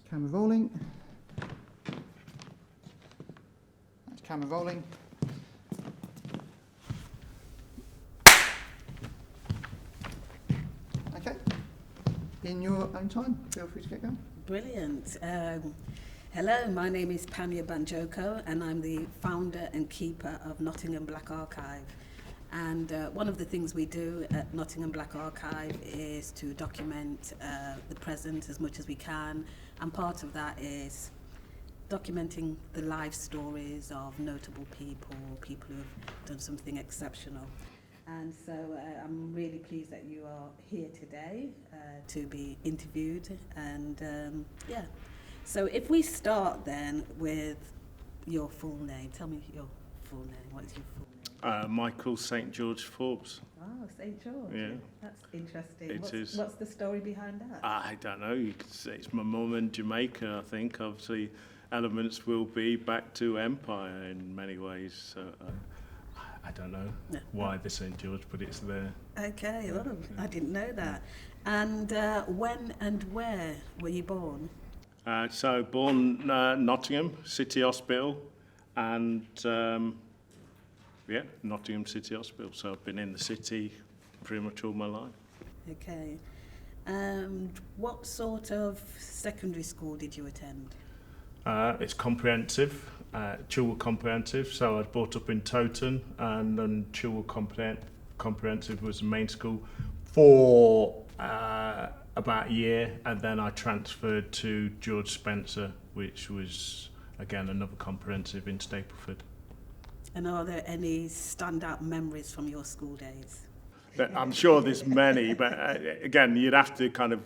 Camera rolling. That's camera rolling. Okay. In your own time, feel free to get going. Brilliant. Hello, my name is Panya Banjoko and I'm the founder and keeper of Nottingham Black Archive. And one of the things we do at Nottingham Black Archive is to document the present as much as we can, and part of that is documenting the life stories of notable people, people who have done something exceptional. And so I'm really pleased that you are here today to be interviewed. And yeah, so if we start then with your full name, tell me your full name. What is your full name? Michael St. George Forbes. Oh, St. George. Yeah. That's interesting. It is. What's the story behind that? I don't know. You could say it's my mum in Jamaica, I think. Obviously, elements will be back to empire in many ways. So I don't know why the St. George, but it's there. Okay, well, I didn't know that. And when and where were you born? So born Nottingham City Hospital, and Nottingham City Hospital. So I've been in the city pretty much all my life. Okay. What sort of secondary school did you attend? It's comprehensive, Chilwell Comprehensive. So I was brought up in Towton, and then Chilwell Comprehensive was the main school for about a year, and then I transferred to George Spencer, which was again another comprehensive in Stapleford. And are there any standout memories from your school days? I'm sure there's many, but again, you'd have to kind of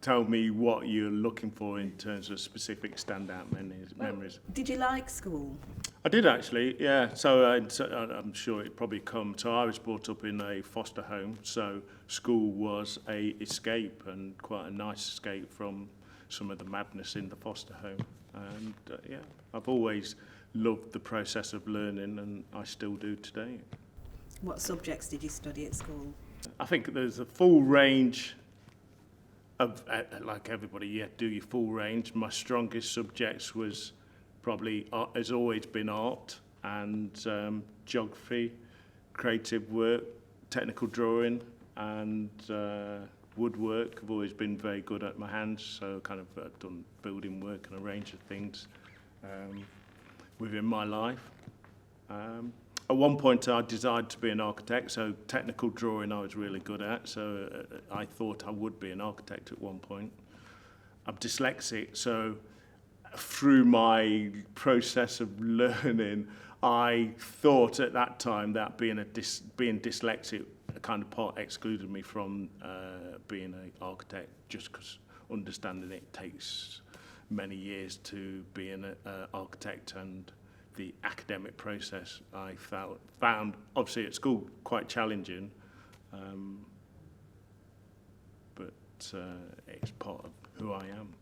tell me what you're looking for in terms of specific standout memories. Did you like school? I did actually, yeah. So I'm sure it probably come. So I was brought up in a foster home, so school was a escape, and quite a nice escape from some of the madness in the foster home. And I've always loved the process of learning, and I still do today. What subjects did you study at school? I think there's a full range of, like everybody, you do your full range. My strongest subjects was probably, has always been art and geography, creative work, technical drawing, and woodwork. I've always been very good at my hands, so kind of I've done building work and a range of things within my life. At one point I decided to be an architect, so technical drawing I was really good at, so I thought I would be an architect at one point. I'm dyslexic, so through my process of learning, I thought at that time that being dyslexic kind of part excluded me from being an architect, just because understanding it takes many years to be an architect, and the academic process I found obviously at school quite challenging, but it's part of who I am.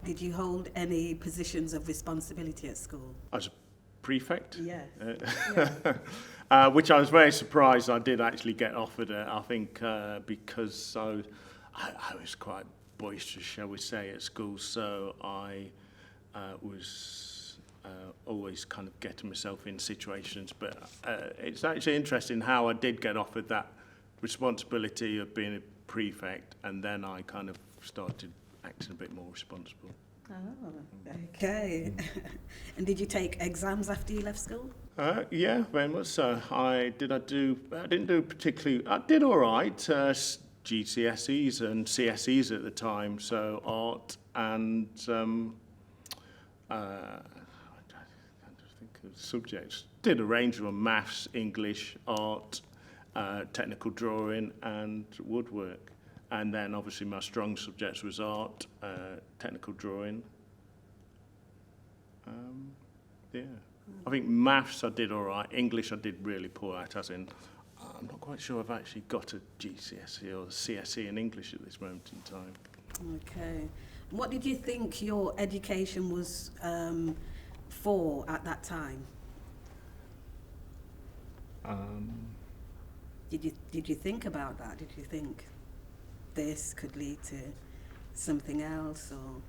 Did you hold any positions of responsibility at school? As a prefect? Yes. Which I was very surprised I did actually get offered it, I think because I was quite boisterous, shall we say, at school, so I was always kind of getting myself in situations, but it's actually interesting how I did get offered that responsibility of being a prefect, and then I kind of started acting a bit more responsible. Oh, okay. And did you take exams after you left school? Yeah, very much so. I didn't do particularly, I did all right, GCSEs and CSEs at the time, so art and subjects. Did a range of them: maths, English, art, technical drawing and woodwork. And then obviously my strong subjects was art, technical drawing. I think maths I did all right. English I did really poor at, as in I'm not quite sure I've actually got a GCSE or a CSE in English at this moment in time. Okay. What did you think your education was for at that time? Did you think about that? Did you think this could lead to something else, or?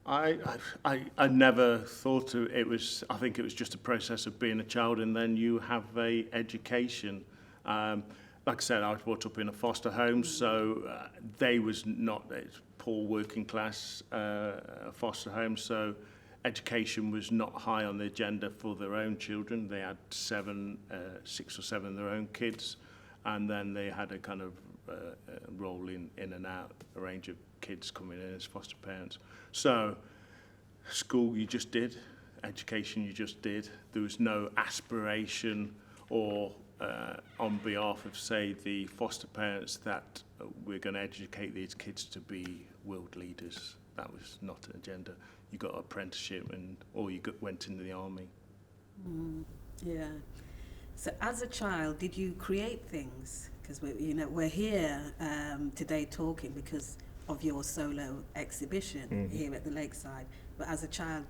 I never thought it was. I think it was just a process of being a child, and then you have a education. Like I said, I was brought up in a foster home, so they was not a poor working class foster home, so education was not high on the agenda for their own children. They had 6 or 7 of their own kids, and then they had a kind of roll in and out, a range of kids coming in as foster parents. So school you just did, education you just did. There was no aspiration or on behalf of, say, the foster parents that we're going to educate these kids to be world leaders. That was not an agenda. You got an apprenticeship or you went into the army. Yeah. So as a child, did you create things? Because we're here today talking because of your solo exhibition here at the Lakeside. But as a child,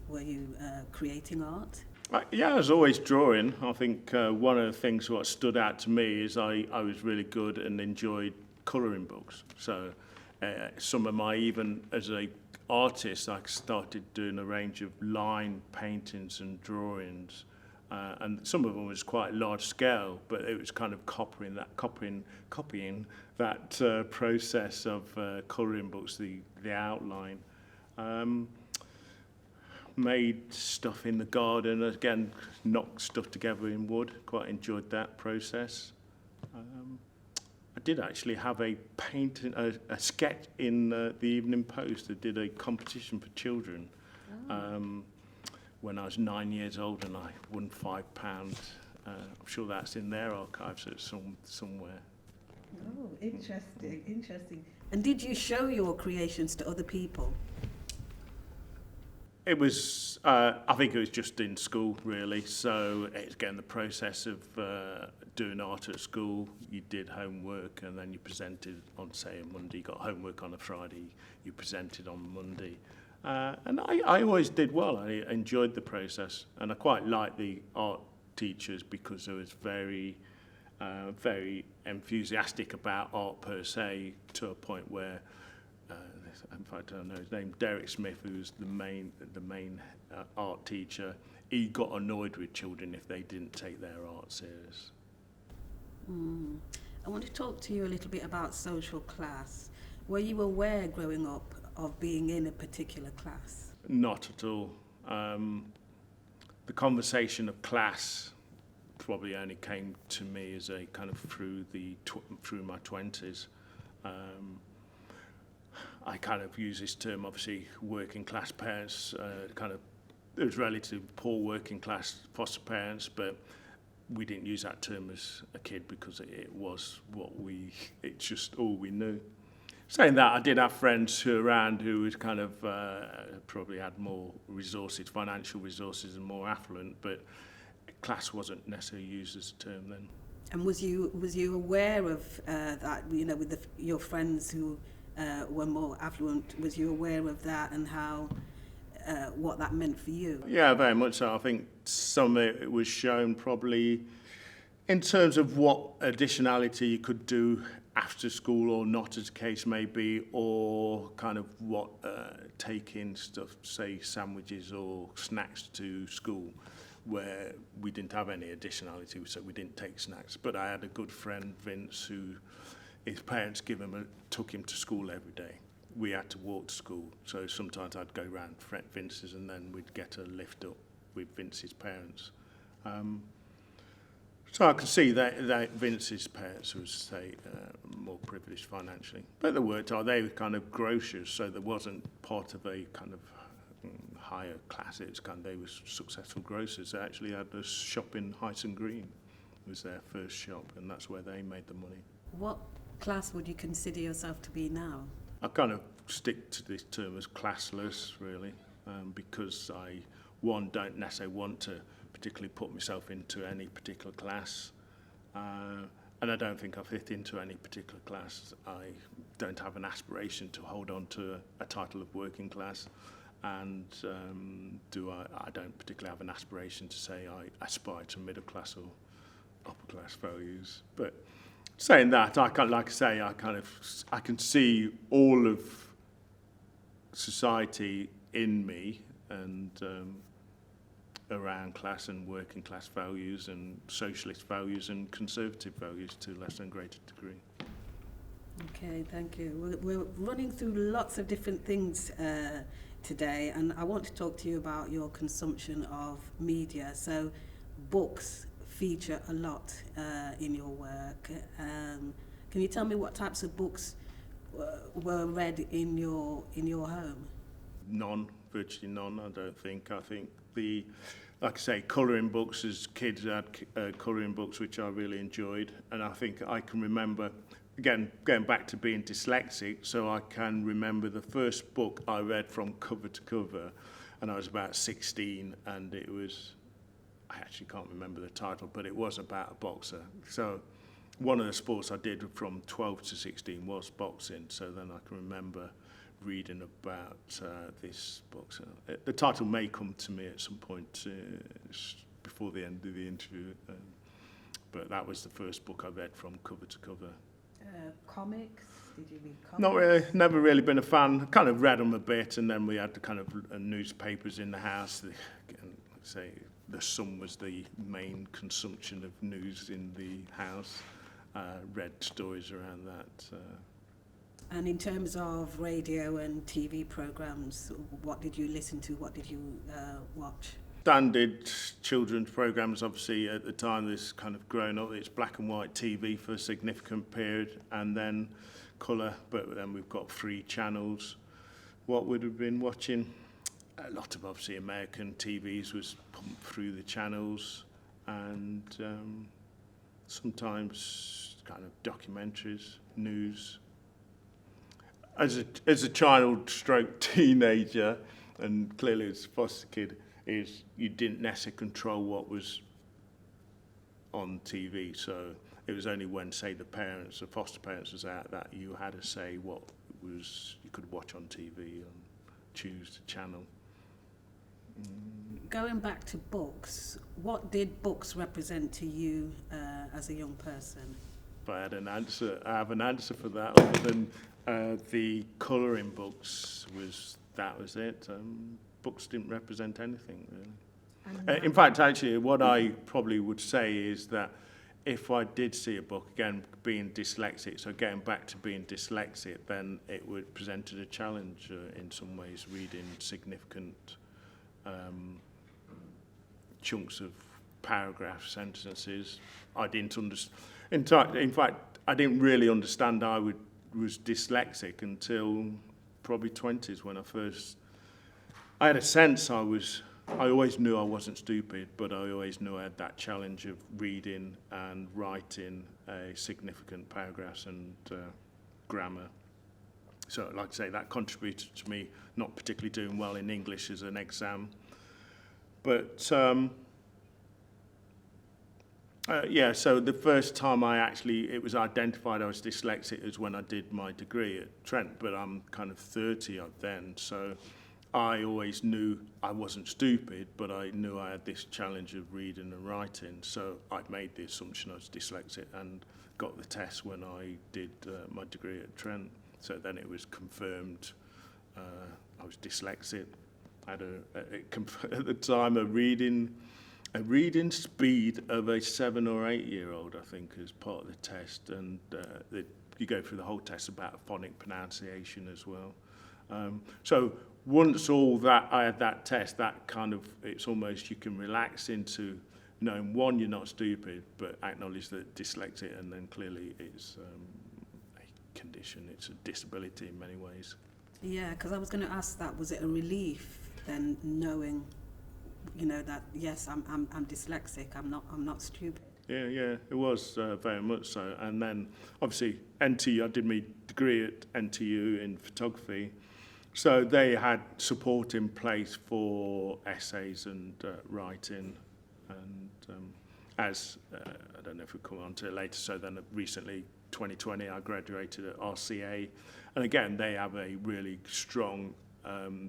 were you creating art? Yeah, I was always drawing. I think one of the things what stood out to me is I was really good and enjoyed colouring books. So some of my, even as a artist, I started doing a range of line paintings and drawings. And some of them was quite large scale, but it was kind of copying that process of colouring books, the outline. Made stuff in the garden, again, knocked stuff together in wood. Quite enjoyed that process. I did actually have a painting, a sketch in the Evening Post. I did a competition for children. When I was 9 years old, and I won £5. I'm sure that's in their archives somewhere. Oh, interesting. And did you show your creations to other people? It was, I think it was just in school, really. So it's again the process of doing art at school. You did homework, and then you presented on, say, a Monday. You got homework on a Friday. You presented on Monday. And I always did well. I enjoyed the process, and I quite liked the art teachers because they was very enthusiastic about art per se, to a point where, in fact, I don't know his name, Derek Smith, who's the main art teacher. He got annoyed with children if they didn't take their art serious. I want to talk to you a little bit about social class. Were you aware growing up of being in a particular class? Not at all. The conversation of class probably only came to me as a kind of through my 20s. I kind of use this term, obviously, working class parents, there was relatively poor working class foster parents, but we didn't use that term as a kid because it's just all we knew. Saying that, I did have friends around who was kind of probably had more resources, financial resources, and more affluent, but class wasn't necessarily used as a term then. And was you aware of that? With your friends who were more affluent, was you aware of that and how what that meant for you? Yeah, very much so. I think some of it was shown probably in terms of what additionality you could do after school or not, as the case may be, or kind of what taking stuff, say sandwiches or snacks to school, where we didn't have any additionality, so we didn't take snacks. But I had a good friend, Vince, who his parents took him to school every day. We had to walk to school, so sometimes I'd go round Vince's and then we'd get a lift up with Vince's parents. So I could see that Vince's parents was, say, more privileged financially. But they weren't. They were kind of grocers, so there wasn't part of a kind of higher class. It was they were successful grocers. They actually had a shop in Hyson Green. It was their first shop, and that's where they made the money. What class would you consider yourself to be now? I kind of stick to this term as classless, really, because I, don't necessarily want to particularly put myself into any particular class, and I don't think I fit into any particular class. I don't have an aspiration to hold on to a title of working class, and I don't particularly have an aspiration to say I aspire to middle class or upper class values. But saying that, I can see all of society in me, and around class and working class values and socialist values and conservative values to less and greater degree. Okay, thank you. We're running through lots of different things today, and I want to talk to you about your consumption of media. So, books feature a lot in your work. Can you tell me what types of books were read in your home? None, virtually none, I don't think. I think like I say, colouring books, as kids had colouring books, which I really enjoyed. And I think I can remember, again, going back to being dyslexic, so I can remember the first book I read from cover to cover, and I was about 16, and it was, I actually can't remember the title, but it was about a boxer. So one of the sports I did from 12 to 16 was boxing, so then I can remember reading about this book. So, the title may come to me at some point before the end of the interview, but that was the first book I read from cover to cover. Comics? Did you read comics? Not really, never really been a fan. Kind of read them a bit, and then we had the kind of newspapers in the house. Say the Sun was the main consumption of news in the house. Read stories around that. And in terms of radio and TV programs, what did you listen to? What did you watch? Standard children's programs, obviously, at the time this kind of grown up, it's black and white TV for a significant period, and then colour, but then we've got 3 channels. What would have been watching? A lot of, obviously, American TVs was pumped through the channels, and sometimes kind of documentaries, news. As a child stroke teenager, and clearly as a foster kid, is you didn't necessarily control what was on TV. So it was only when, say, the foster parents was out, that you had to say what was you could watch on TV and choose the channel. Going back to books, what did books represent to you as a young person? If I had an answer, I have an answer for that, other than the colouring books was it. Books didn't represent anything, really. In fact, actually, what I probably would say is that if I did see a book, again, being dyslexic, so getting back to being dyslexic, then it would present a challenge in some ways, reading significant chunks of paragraphs, sentences. I didn't understand. In fact, I didn't really understand I was dyslexic until probably 20s, when I had a sense I always knew I wasn't stupid, but I always knew I had that challenge of reading and writing significant paragraphs and grammar. So, like I say, that contributed to me not particularly doing well in English as an exam. But, so the first time it was identified I was dyslexic is when I did my degree at Trent, but I'm kind of 30 then, so I always knew I wasn't stupid, but I knew I had this challenge of reading and writing, so I made the assumption I was dyslexic and got the test when I did my degree at Trent. So then it was confirmed I was dyslexic. I had at the time a reading speed of a 7 or 8 year old, I think, as part of the test, and you go through the whole test about phonic pronunciation as well. So once I had that test, that kind of, it's almost you can relax into knowing, one, you're not stupid, but acknowledge that dyslexic, and then clearly it's a condition, it's a disability in many ways. Yeah, because I was going to ask that, was it a relief then knowing, that yes, I'm dyslexic, I'm not stupid? Yeah, it was very much so. And then obviously NTU, I did my degree at NTU in photography, so they had support in place for essays and writing, and as I don't know if we'll come on to it later, so then recently 2020 I graduated at RCA, and again they have a really strong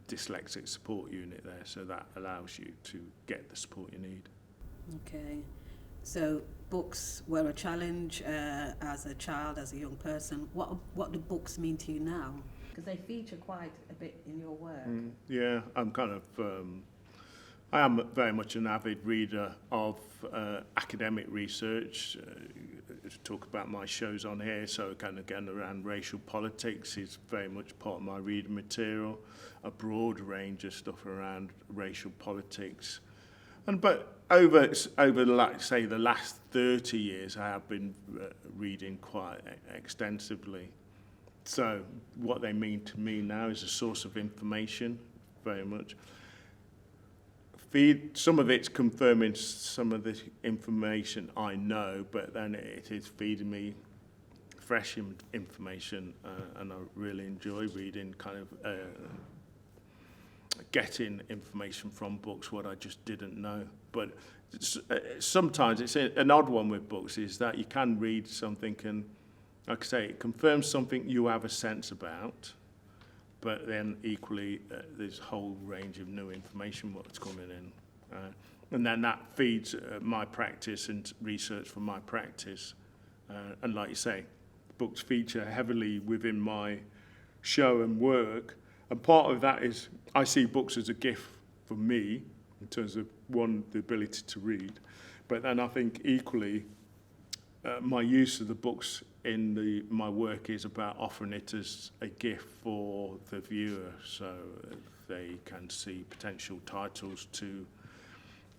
dyslexic support unit there, so that allows you to get the support you need. Okay, so books were a challenge as a child, as a young person. What do books mean to you now? Because they feature quite a bit in your work. Yeah, I am very much an avid reader of academic research. To talk about my shows on here, so kind of again around racial politics is very much part of my reading material. A broad range of stuff around racial politics, but over the last 30 years, I have been reading quite extensively. So what they mean to me now is a source of information, very much. Some of it's confirming some of the information I know, but then it is feeding me fresh information, and I really enjoy reading, kind of getting information from books what I just didn't know. But sometimes it's an odd one with books, is that you can read something and, like I say, it confirms something you have a sense about, but then equally there's a whole range of new information what's coming in. And then that feeds my practice and research for my practice. And like you say, books feature heavily within my show and work. And part of that is I see books as a gift for me in terms of, one, the ability to read. But then I think equally my use of the books in my work is about offering it as a gift for the viewer, so they can see potential titles to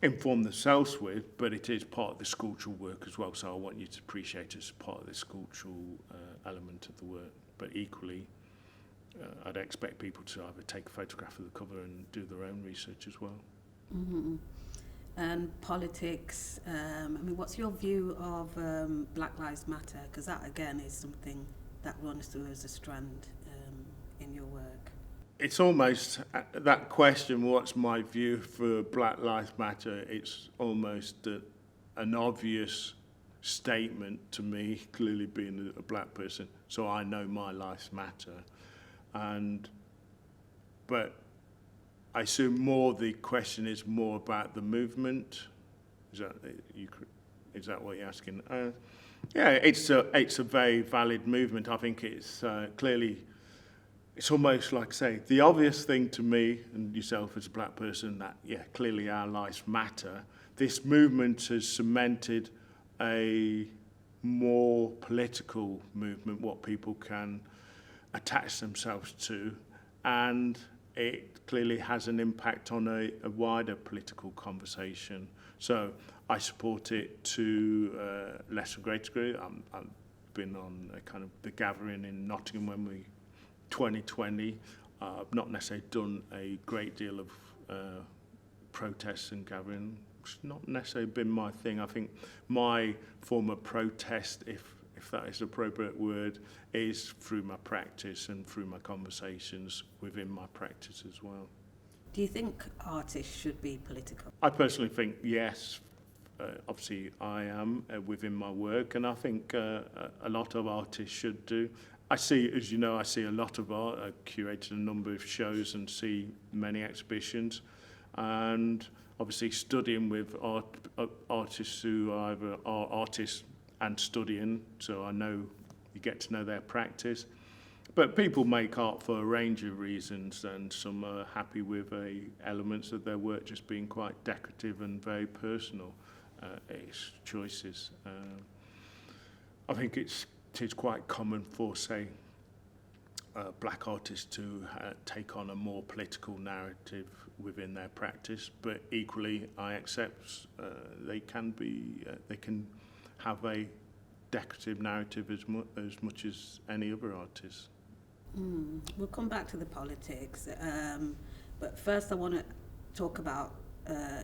inform themselves with, but it is part of the sculptural work as well, so I want you to appreciate it as part of the sculptural element of the work. But equally, I'd expect people to either take a photograph of the cover and do their own research as well. Mm-hmm. And politics, I mean, what's your view of Black Lives Matter? Because that, again, is something that runs through as a strand in your work. It's almost, that question, what's my view for Black Lives Matter, it's almost an obvious statement to me, clearly being a black person, so I know my lives matter. But I assume more the question is more about the movement. Is that what you're asking? Yeah, it's a very valid movement. I think it's clearly, it's almost like, say, the obvious thing to me and yourself as a black person that, yeah, clearly our lives matter. This movement has cemented a more political movement, what people can attach themselves to, and it clearly has an impact on a wider political conversation. So I support it to less or greater degree. I've been on a kind of the gathering in Nottingham when we 2020. I've not necessarily done a great deal of protests and gathering. It's not necessarily been my thing. I think my form of protest, if that is the appropriate word, is through my practice and through my conversations within my practice as well. Do you think artists should be political? I personally think yes. Obviously, I am within my work, and I think a lot of artists should do. I see, as you know, I see a lot of art. I curated a number of shows and see many exhibitions, and obviously studying with artists who either are artists and studying, so I know you get to know their practice. But people make art for a range of reasons, and some are happy with elements of their work just being quite decorative and very personal. It's choices. I think it is quite common for, say, black artists to take on a more political narrative within their practice, but equally I accept they can have a decorative narrative as much as any other artist. We'll come back to the politics, but first I want to talk about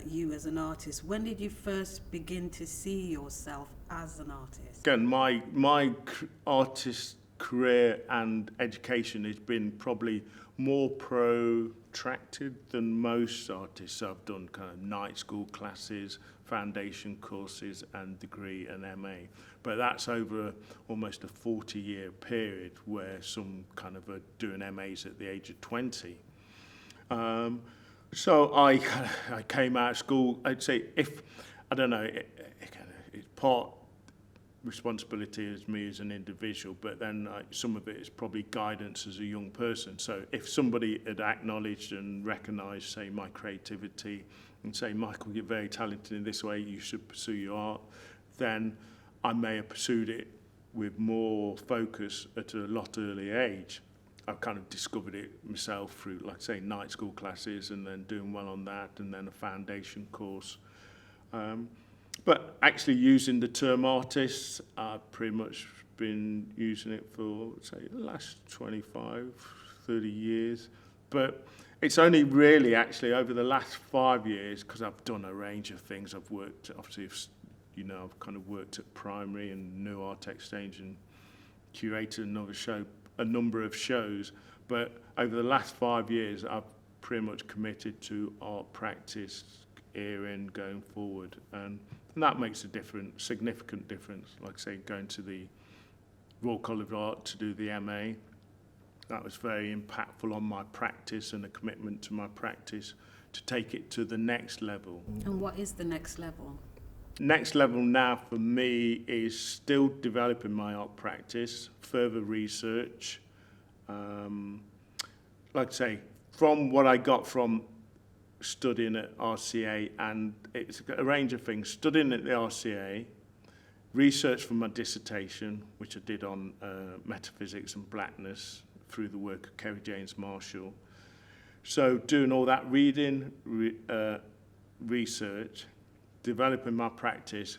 you as an artist. When did you first begin to see yourself as an artist? Again, my artist career and education has been probably more protracted than most artists. I've done kind of night school classes, foundation courses and degree and MA. But that's over almost a 40-year period where some kind of are doing MAs at the age of 20. So I came out of school, I'd say, it's part responsibility as me as an individual, but then some of it is probably guidance as a young person. So if somebody had acknowledged and recognised, say, my creativity and say, Michael, you're very talented in this way, you should pursue your art, then I may have pursued it with more focus at a lot earlier age. I've kind of discovered it myself through, like I say, night school classes and then doing well on that and then a foundation course. But actually using the term artist, I've pretty much been using it for, say, the last 25, 30 years. But it's only really actually over the last 5 years, because I've done a range of things. I've worked, obviously, you know, I've kind of worked at primary and New Art Exchange and curated a number of shows. But over the last 5 years, I've pretty much committed to art practice earring going forward, and that makes a difference, significant difference. Like I say, going to the Royal College of Art to do the MA, that was very impactful on my practice and a commitment to my practice to take it to the next level. And what is the next level? Next level now for me is still developing my art practice, further research. Like I say, from what I got from studying at RCA, and it's a range of things. Studying at the RCA, research for my dissertation, which I did on metaphysics and blackness through the work of Kerry James Marshall. So doing all that reading, research, developing my practice,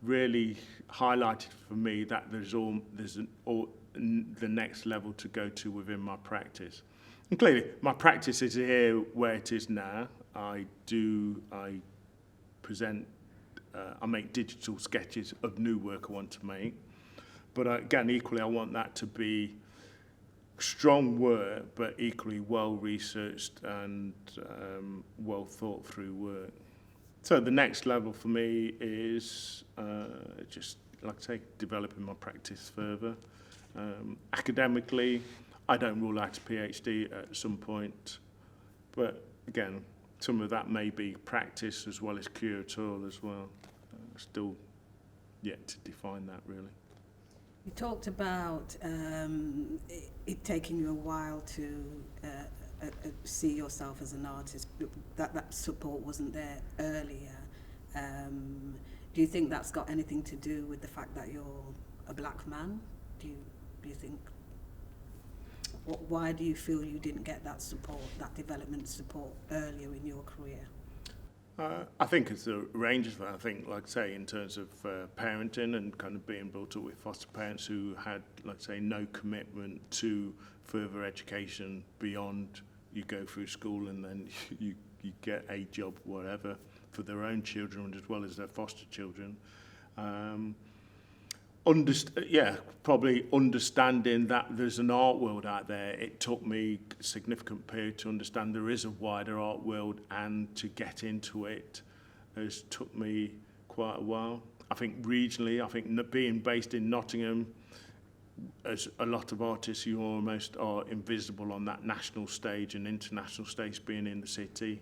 really highlighted for me that there's the next level to go to within my practice. And clearly, my practice is here where it is now. I present, I make digital sketches of new work I want to make. But again, equally, I want that to be strong work, but equally well-researched and well-thought-through work. So the next level for me is just, like I say, developing my practice further. Academically, I don't rule out a PhD at some point, but again, some of that may be practice as well as curatorial as well. Still yet to define that, really. You talked about it taking you a while to see yourself as an artist, that support wasn't there earlier. Do you think that's got anything to do with the fact that you're a black man? Do you think? Why do you feel you didn't get that support, that development support earlier in your career? I think it's a range of that. I think, like I say, in terms of parenting and kind of being brought up with foster parents who had, like I say, no commitment to further education beyond you go through school and then you get a job, whatever, for their own children as well as their foster children. Probably understanding that there's an art world out there. It took me a significant period to understand there is a wider art world, and to get into it has took me quite a while. I think regionally, being based in Nottingham, as a lot of artists, you almost are invisible on that national stage and international stage, being in the city.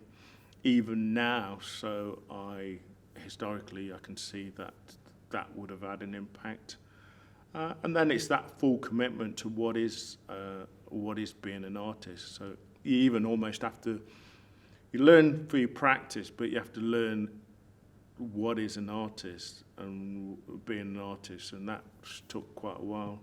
Even now, so historically, I can see that would have had an impact. And then it's that full commitment to what is being an artist. So you even almost have to, you learn through your practice, but you have to learn what is an artist and being an artist, and that took quite a while.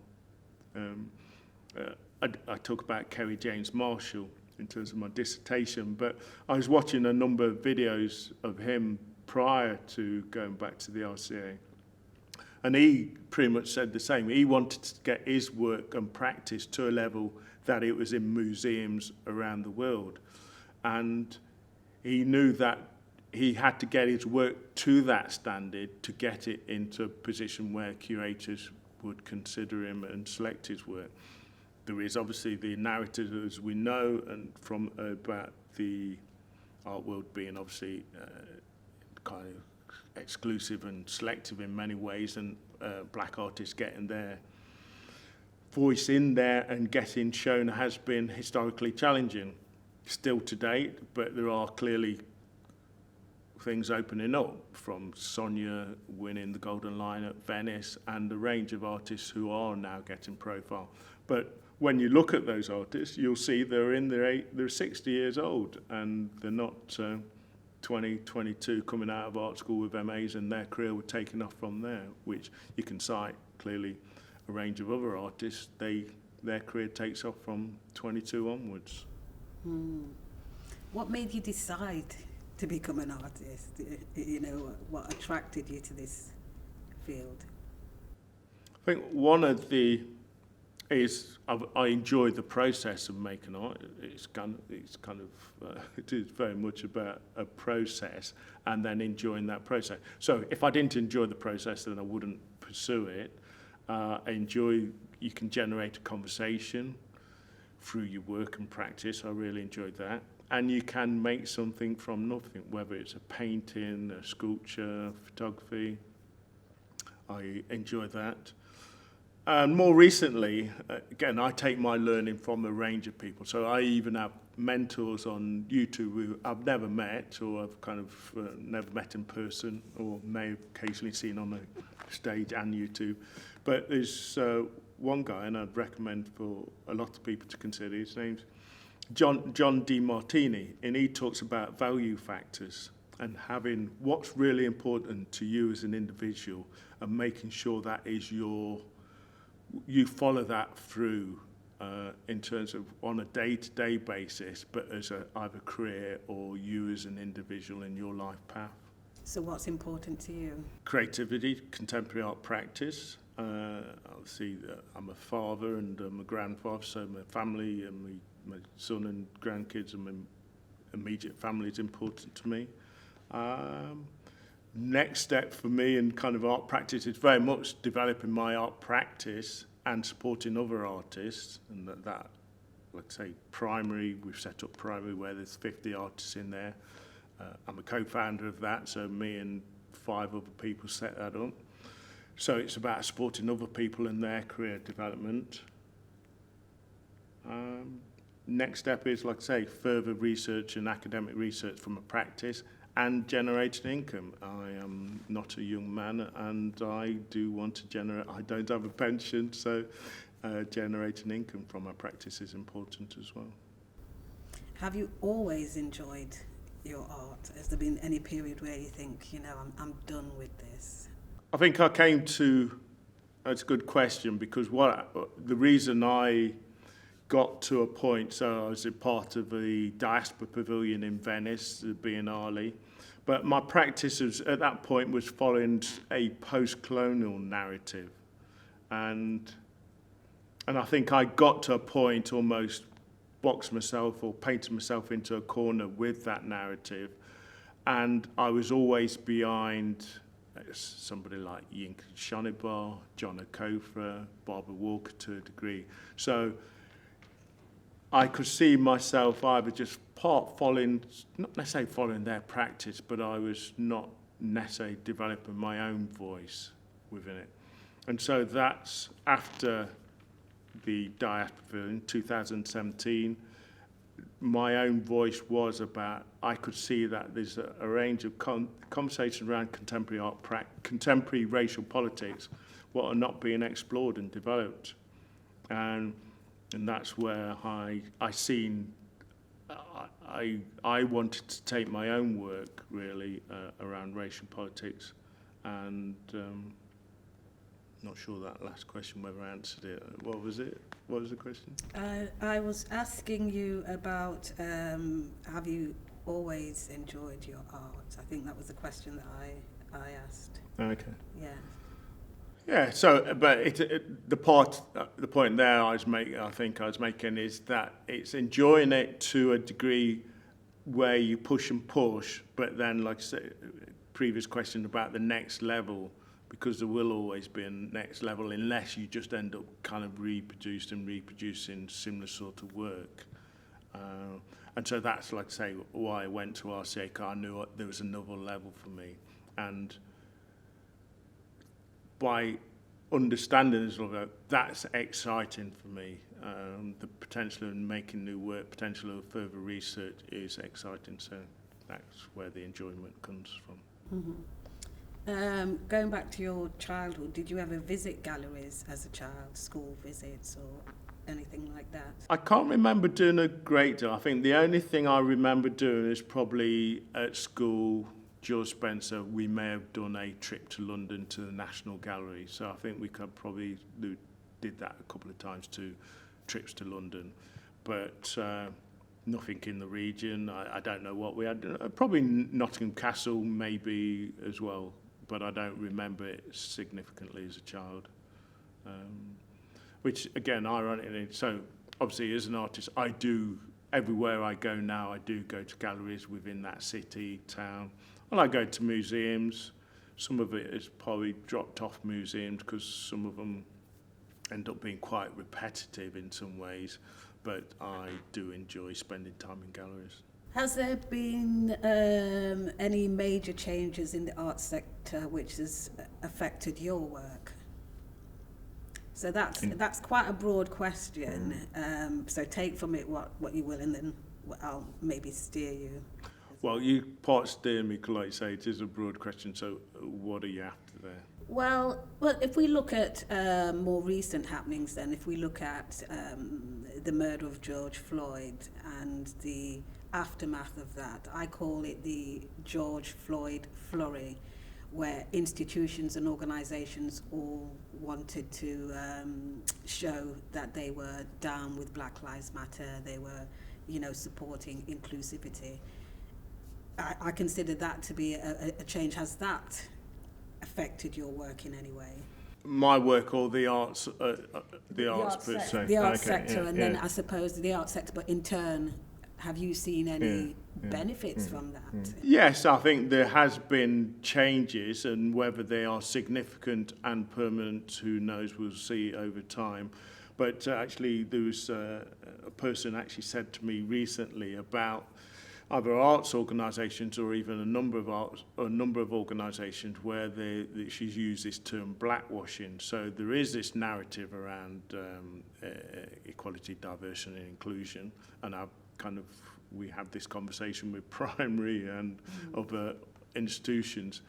I talk about Kerry James Marshall in terms of my dissertation, but I was watching a number of videos of him prior to going back to the RCA. And he pretty much said the same. He wanted to get his work and practice to a level that it was in museums around the world. And he knew that he had to get his work to that standard to get it into a position where curators would consider him and select his work. There is obviously the narrative, as we know, and from about the art world being obviously kind of exclusive and selective in many ways, and black artists getting their voice in there and getting shown has been historically challenging, still to date, but there are clearly things opening up, from Sonia winning the Golden Lion at Venice and the range of artists who are now getting profile. But when you look at those artists, you'll see they're 60 years old, and they're not 20, 22 coming out of art school with MAs, and their career was taken off from there, which you can cite clearly a range of other artists. Their career takes off from 22 onwards. What made you decide to become an artist? You know, what attracted you to this field? I think one of the is I enjoy the process of making art. It is very much about a process and then enjoying that process. So if I didn't enjoy the process, then I wouldn't pursue it. You can generate a conversation through your work and practice. I really enjoyed that. And you can make something from nothing, whether it's a painting, a sculpture, photography. I enjoy that. And more recently, again, I take my learning from a range of people. So I even have mentors on YouTube who I've never met, or I've kind of never met in person, or may have occasionally seen on the stage and YouTube. But there's one guy, and I'd recommend for a lot of people to consider. His name's John D. Martini, and he talks about value factors and having what's really important to you as an individual, and making sure that is you follow that through in terms of on a day-to-day basis, but as either career or you as an individual in your life path. So what's important to you? Creativity, contemporary art practice. Obviously, I'm a father and I'm a grandfather, so my family and my son and grandkids and my immediate family is important to me. Next step for me in kind of art practice is very much developing my art practice and supporting other artists, and that like I say, primary, we've set up primary where there's 50 artists in there. I'm a co-founder of that, so me and 5 other people set that up. So it's about supporting other people in their career development. Next step is, like I say, further research and academic research from a practice and generating income. I am not a young man, and I do want to generate, I don't have a pension, so generating income from my practice is important as well. Have you always enjoyed your art? Has there been any period where you think, you know, I'm done with this? I think I came to, that's a good question, because the reason I got to a point, so I was a part of the Diaspora Pavilion in Venice, the Biennale, but my practice at that point was following a post-colonial narrative. And I think I got to a point, almost boxed myself or painted myself into a corner with that narrative. And I was always behind somebody like Yinka Shonibar, John Okofa, Barbara Walker to a degree. So I could see myself either just following, not necessarily following their practice, but I was not necessarily developing my own voice within it. And so that's after the Diaspora in 2017, my own voice was about, I could see that there's a range of conversations around contemporary art, contemporary racial politics, what are not being explored and developed. And that's where I wanted to take my own work, really, around racial politics. And not sure that last question, whether I answered it. What was it? What was the question? I was asking you about, have you always enjoyed your art? I think that was the question that I asked. Okay. Yeah. Yeah. So, but the point there I was making is that it's enjoying it to a degree where you push and push, but then, like I said, previous question about the next level. Because there will always be a next level unless you just end up kind of reproducing similar sort of work. And so that's, like I say, why I went to RCA. I knew there was another level for me. And by understanding this level, that's exciting for me. The potential of making new work, potential of further research is exciting. So that's where the enjoyment comes from. Going back to your childhood, did you ever visit galleries as a child, school visits or anything like that? I can't remember doing a great deal. I think the only thing I remember doing is probably at school, George Spencer, we may have done a trip to London to the National Gallery. So I think we could probably did that a couple of times, 2 trips to London. But nothing in the region. I don't know what we had. Probably Nottingham Castle maybe as well, but I don't remember it significantly as a child. Which, again, ironically, so obviously as an artist, I do, everywhere I go now, I do go to galleries within that city, town. And I go to museums. Some of it is probably dropped off museums because some of them end up being quite repetitive in some ways, but I do enjoy spending time in galleries. Has there been any major changes in the arts sector which has affected your work? So that's quite a broad question. So take from it what you will, and then I'll maybe steer you. Well, you part steer me, like you say, it is a broad question, so what are you after there? Well, if we look at more recent happenings then, if we look at the murder of George Floyd and the aftermath of that, I call it the George Floyd flurry, where institutions and organisations all wanted to show that they were down with Black Lives Matter, they were, supporting inclusivity. I consider that to be a change. Has that affected your work in any way? My work or the arts per se? The arts sector, and then I suppose the arts sector, but in turn, have you seen any benefits from that? Yes, I think there has been changes, and whether they are significant and permanent, who knows, we'll see over time. But actually, there was a person actually said to me recently about either arts organisations or even a number of organisations where she's used this term blackwashing. So there is this narrative around equality, diversity and inclusion, and we have this conversation with primary and other institutions,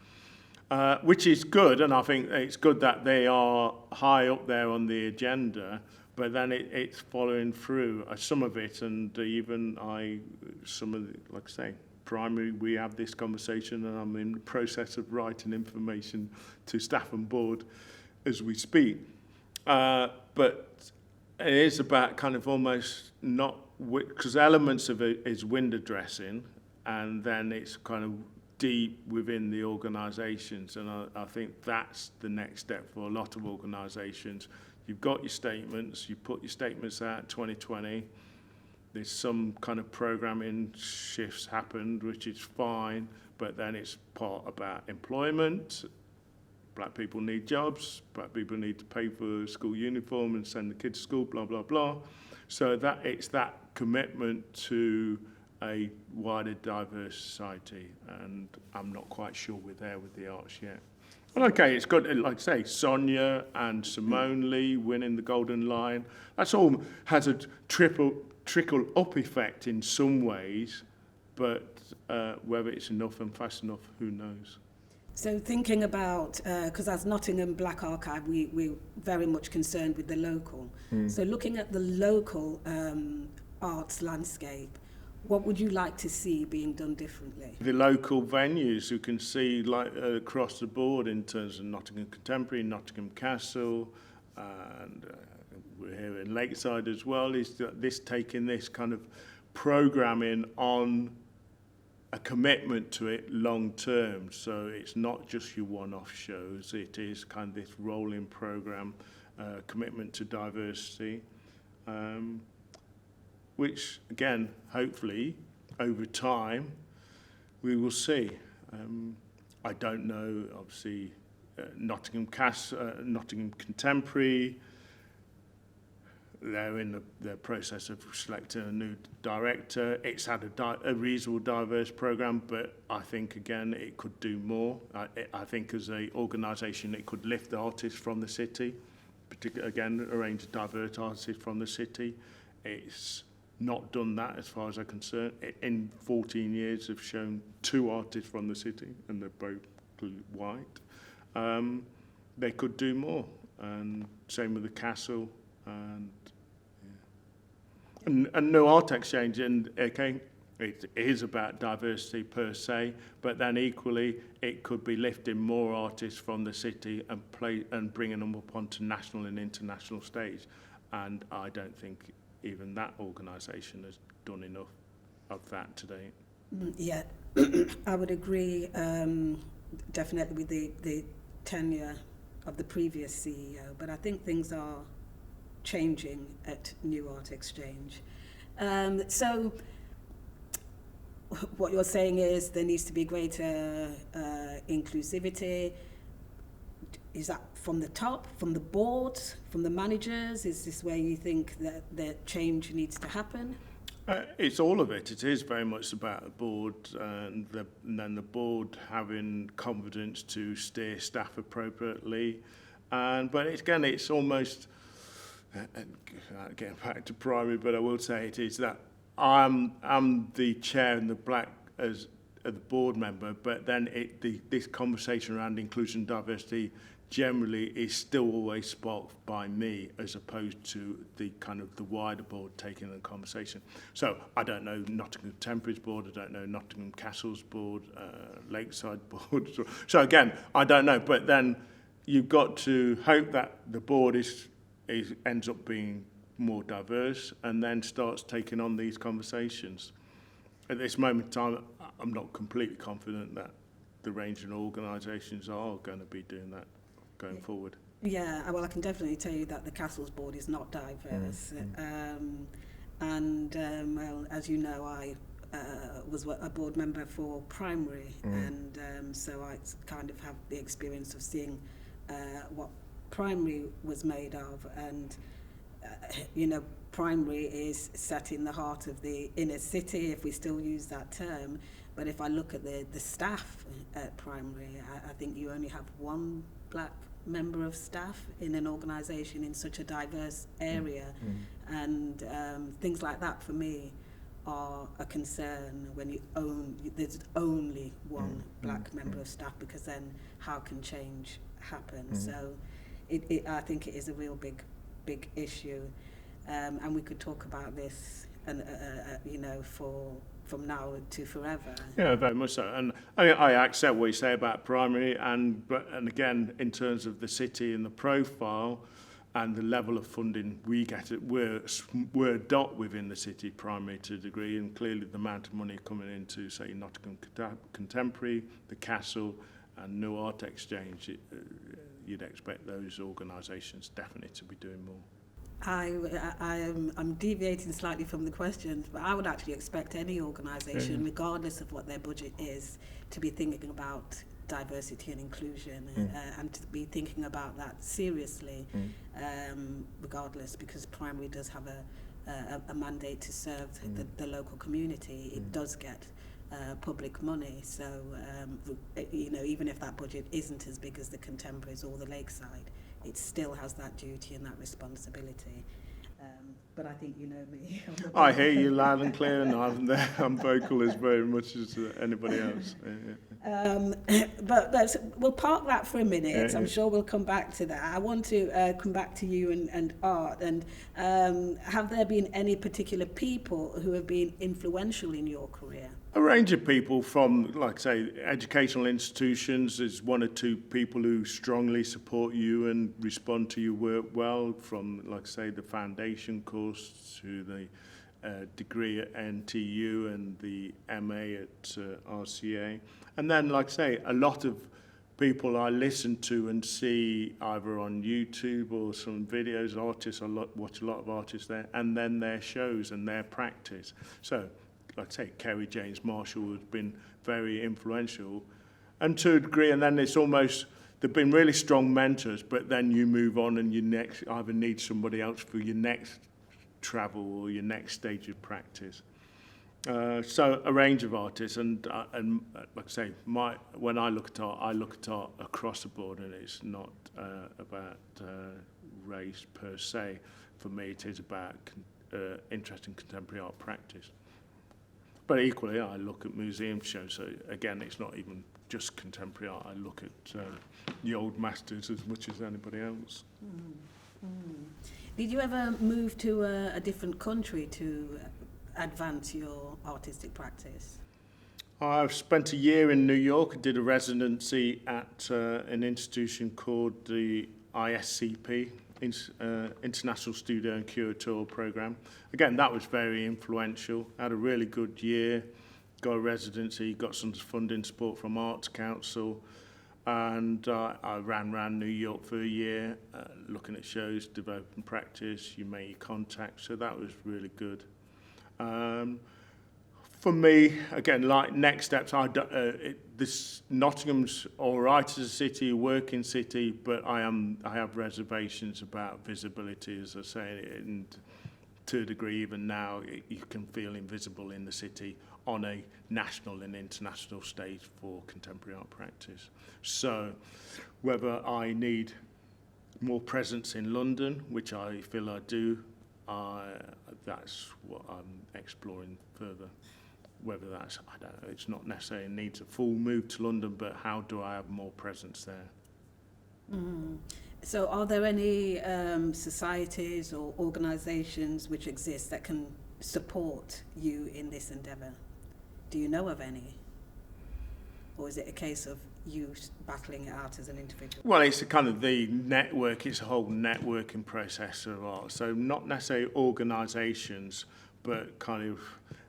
which is good, and I think it's good that they are high up there on the agenda. But then it's following through some of it, and even like I say, primary, we have this conversation, and I'm in the process of writing information to staff and board as we speak. But it is about kind of almost not, because elements of it is window dressing, and then it's kind of deep within the organisations, and I think that's the next step for a lot of organisations. You've got your statements, you put your statements out 2020, there's some kind of programming shifts happened, which is fine, but then it's part about employment. Black people need jobs, black people need to pay for school uniform and send the kids to school, blah, blah, blah. So that it's that commitment to a wider diverse society, and I'm not quite sure we're there with the arts yet. Well, okay, it's good, like I say, Sonia and Simone Lee winning the Golden Lion. That's all has a trickle-up effect in some ways, but whether it's enough and fast enough, who knows? So thinking about, because as Nottingham Black Archive, we're very much concerned with the local. So looking at the local arts landscape, what would you like to see being done differently? The local venues you can see like across the board in terms of Nottingham Contemporary, Nottingham Castle, and we're here in Lakeside as well, is this taking this kind of programming on a commitment to it long term. So it's not just your one-off shows, it is kind of this rolling program, commitment to diversity. Which, again, hopefully, over time, we will see. I don't know, obviously, Nottingham Contemporary, they're in the process of selecting a new director. It's had a reasonable diverse programme, but I think, again, it could do more. I think as an organisation, it could lift the artists from the city, particularly, again, arrange diverse artists from the city. It's not done that as far as I'm concerned. In 14 years, have shown 2 artists from the city, and they're both white. They could do more, and same with the castle, and no art exchange. And okay, it is about diversity per se, but then equally it could be lifting more artists from the city and bringing them up onto national and international stage. And I don't think even that organisation has done enough of that today. Yeah, I would agree definitely with the tenure of the previous CEO, but I think things are changing at New Art Exchange. So what you're saying is there needs to be greater inclusivity. Is that from the top, from the board, from the managers? Is this where you think that the change needs to happen? It's all of it. It is very much about the board and then the board having confidence to steer staff appropriately. But it's almost, getting back to primary, but I will say it is that I'm the chair and the black as a board member, but then this conversation around inclusion and diversity generally is still always sparked by me as opposed to the kind of the wider board taking the conversation. So I don't know Nottingham Contemporaries board, I don't know Nottingham Castle's board, Lakeside board. So again, I don't know, but then you've got to hope that the board ends up being more diverse and then starts taking on these conversations. At this moment in time, I'm not completely confident that the range of organisations are going to be doing that going forward. Yeah, well, I can definitely tell you that the Castles board is not diverse. Well, as you know, I was a board member for primary, and so I kind of have the experience of seeing what primary was made of, and primary is set in the heart of the inner city, if we still use that term. But if I look at the staff at primary, I think you only have one black member of staff in an organisation in such a diverse area. And things like that for me are a concern when there's only one black member of staff, because then how can change happen? So I think it is a real big issue, and we could talk about this and from now to forever. Yeah, very much so. And I accept what you say about primary, and again, in terms of the city and the profile and the level of funding we get, we're a dot within the city primary to a degree, and clearly the amount of money coming into, say, Nottingham Contemporary, the Castle, and New Art Exchange, you'd expect those organisations definitely to be doing more. I'm deviating slightly from the questions, but I would actually expect any organisation, regardless of what their budget is, to be thinking about diversity and inclusion and to be thinking about that seriously, regardless, because primary does have a mandate to serve the local community. It does get public money, so even if that budget isn't as big as the Contemporaries or the Lakeside, it still has that duty and that responsibility. But I think you know me. I hear you loud and clear, and I'm vocal as very much as anybody else. But we'll park that for a minute. I'm sure we'll come back to that. I want to come back to you and art. And have there been any particular people who have been influential in your career? A range of people from, like I say, educational institutions. There's one or two people who strongly support you and respond to your work well, from, like I say, the foundation course to the degree at NTU and the MA at RCA. And then, like I say, a lot of people I listen to and see either on YouTube or some videos, artists, watch a lot of artists there, and then their shows and their practice. So, like I say, Kerry James Marshall has been very influential, and to a degree, and then it's almost, they've been really strong mentors, but then you move on and you next either need somebody else for your next travel or your next stage of practice. So a range of artists, and like I say, when I look at art across the board, and it's not about race per se. For me, it is about interest in contemporary art practice. But equally, I look at museum shows. So again, it's not even just contemporary art. I look at the old masters as much as anybody else. Did you ever move to a different country to advance your artistic practice? I've spent a year in New York. I did a residency at an institution called the ISCP, International Studio and Curatorial Program. Again, that was very influential. I had a really good year, got a residency, got some funding support from Arts Council, and I ran around New York for a year, looking at shows, developing practice, you make your contacts, so that was really good. For me, again, like next steps, this Nottingham's all right as a city, a working city, but I have reservations about visibility, as I say, and to a degree even now, you can feel invisible in the city on a national and international stage for contemporary art practice. So whether I need more presence in London, which I feel I do, that's what I'm exploring further. Whether that's, I don't know, it's not necessarily needs a full move to London, but how do I have more presence there? So are there any societies or organisations which exist that can support you in this endeavour? Do you know of any? Or is it a case of you battling it out as an individual? Well, it's a kind of the network, it's a whole networking process of art. So not necessarily organisations, but kind of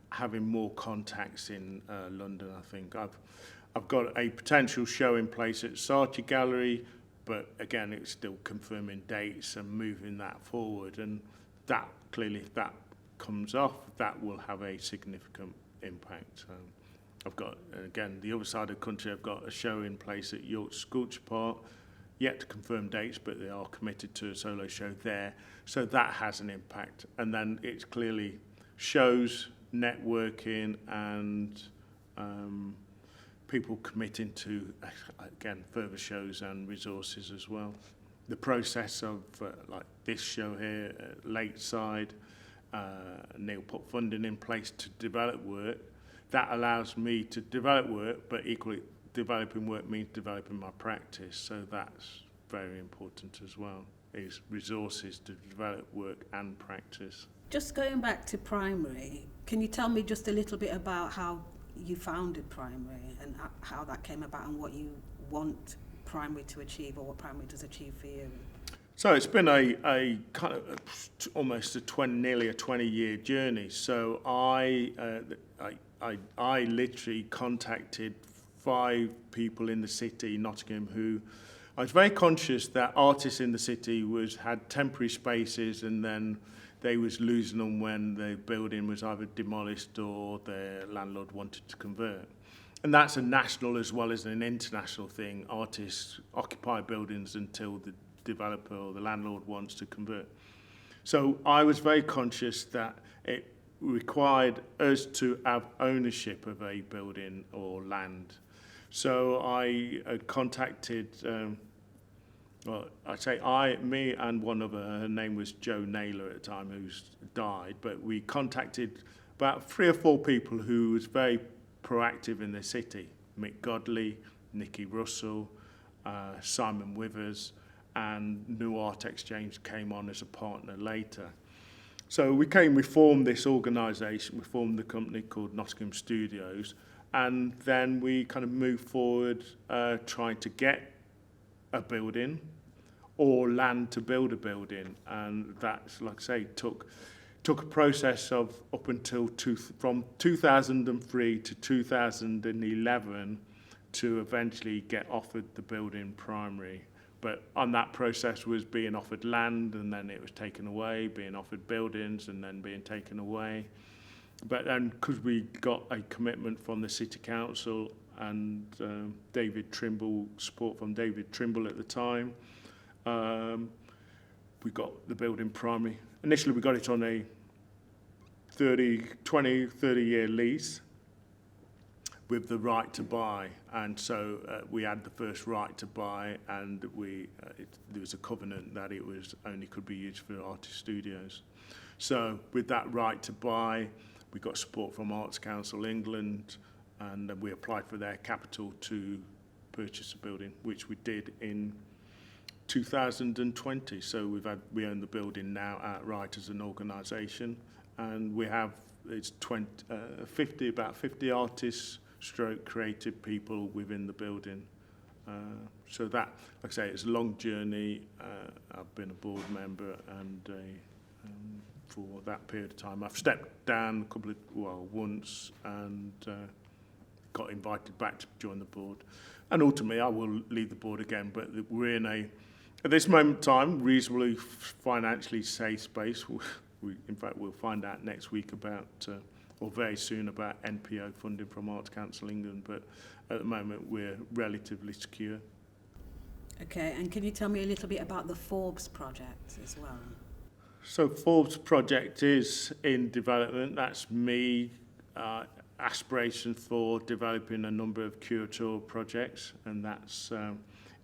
having more contacts in London, I think. I've got a potential show in place at Saatchi Gallery, but again, it's still confirming dates and moving that forward. And that, clearly, if that comes off, that will have a significant impact. I've got, again, the other side of the country, I've got a show in place at York Sculpture Park, yet to confirm dates, but they are committed to a solo show there. So that has an impact. And then it's clearly shows, networking, and people committing to, again, further shows and resources as well. The process of, like this show here at Lakeside, Neil put funding in place to develop work. That allows me to develop work, but equally developing work means developing my practice. So that's very important as well, is resources to develop work and practice. Just going back to primary, can you tell me just a little bit about how you founded primary and how that came about and what you want primary to achieve, or what primary does achieve for you? So it's been a kind of almost nearly a 20-year journey. So I literally contacted 5 people in the city, Nottingham, who I was very conscious that artists in the city had temporary spaces, and then they was losing them when the building was either demolished or their landlord wanted to convert. And that's a national as well as an international thing. Artists occupy buildings until the developer or the landlord wants to convert. So I was very conscious that it required us to have ownership of a building or land. So I contacted, me and one other, her name was Jo Naylor at the time, who's died, but we contacted about 3 or 4 people who was very proactive in the city. Mick Godley, Nicky Russell, Simon Withers, and New Art Exchange came on as a partner later. So we formed this organisation, we formed the company called Nottingham Studios, and then we kind of moved forward trying to get a building or land to build a building, and that's, like I say, took a process of up until from 2003 to 2011 to eventually get offered the building primary. But on that process was being offered land, and then it was taken away, being offered buildings, and then being taken away. But then, because we got a commitment from the City Council and David Trimble, support from David Trimble at the time, we got the building primary. Initially, we got it on a 30-year lease. with the right to buy. And so we had the first right to buy, and there was a covenant that it was only could be used for artist studios. So with that right to buy, we got support from Arts Council England, and we applied for their capital to purchase a building, which we did in 2020. So we own the building now outright as an organisation, and we have about 50 artists stroke creative people within the building. So that, like I say, it's a long journey. I've been a board member, and for that period of time I've stepped down once, and got invited back to join the board, and ultimately I will leave the board again. But we're in at this moment in time, reasonably financially safe space. In fact, we'll find out next week or very soon about NPO funding from Arts Council England, but at the moment we're relatively secure. Okay, and can you tell me a little bit about the Forbes project as well? So Forbes project is in development. That's me, aspiration for developing a number of curatorial projects, and that's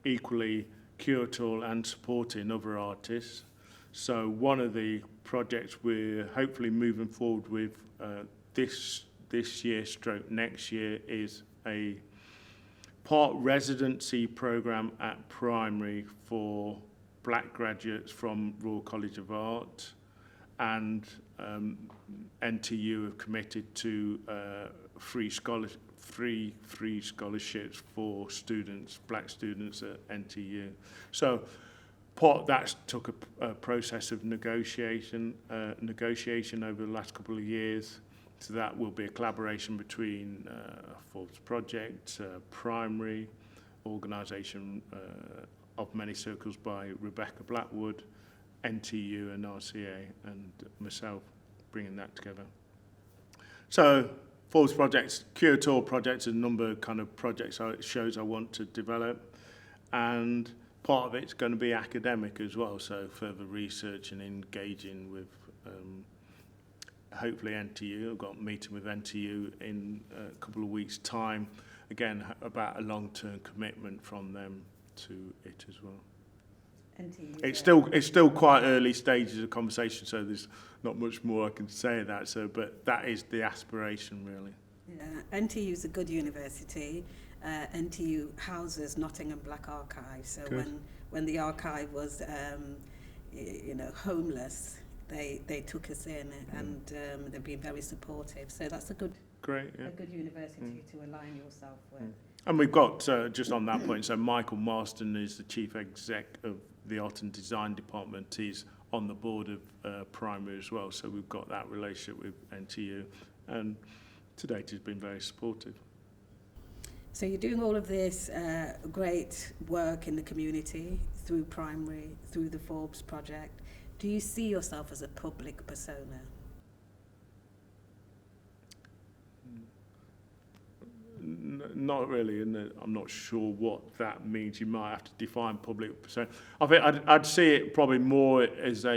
equally curatorial and supporting other artists. So one of the projects we're hopefully moving forward with this year stroke next year is a part residency program at primary for black graduates from Royal College of Art, and NTU have committed to free scholarships for students, black students at NTU. So part that took a process of negotiation over the last couple of years. So that will be a collaboration between Forbes Project, primary organisation of many circles by Rebecca Blackwood, NTU and RCA, and myself, bringing that together. So Forbes Projects, curatorial projects, a number of kind of projects, shows I want to develop, and part of it's going to be academic as well, so further research and engaging with hopefully NTU. I've got a meeting with NTU in a couple of weeks' time, again about a long-term commitment from them to it as well. NTU, it's still quite early stages of conversation, so there's not much more I can say of that. So, but that is the aspiration, really. Yeah, NTU is a good university. NTU houses Nottingham Black Archive. So when the archive was, homeless, they took us in, and they've been very supportive. So that's a good university to align yourself with. And we've got, just on that point, so Michael Marston is the Chief Exec of the Art and Design Department. He's on the board of primary as well, so we've got that relationship with NTU, and to date he's been very supportive. So you're doing all of this great work in the community through primary, through the Forbes project. Do you see yourself as a public persona? Not really, and I'm not sure what that means. You might have to define public persona. I think I'd see it probably more as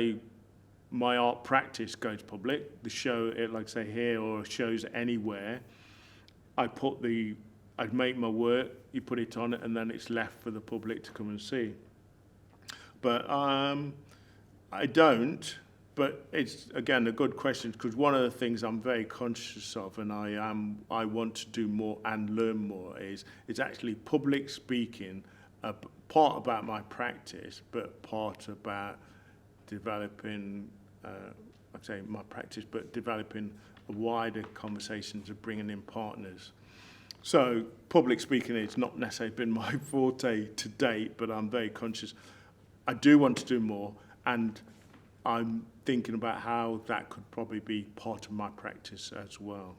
my art practice goes public. The show, like say here, or shows anywhere, I'd make my work, you put it on it, and then it's left for the public to come and see. But I don't. But it's, again, a good question, because one of the things I'm very conscious of, and I want to do more and learn more, is actually public speaking, part about my practice, but part about developing, I'd say my practice, but developing a wider conversations of bringing in partners. So public speaking has not necessarily been my forte to date, but I'm very conscious. I do want to do more, and I'm thinking about how that could probably be part of my practice as well.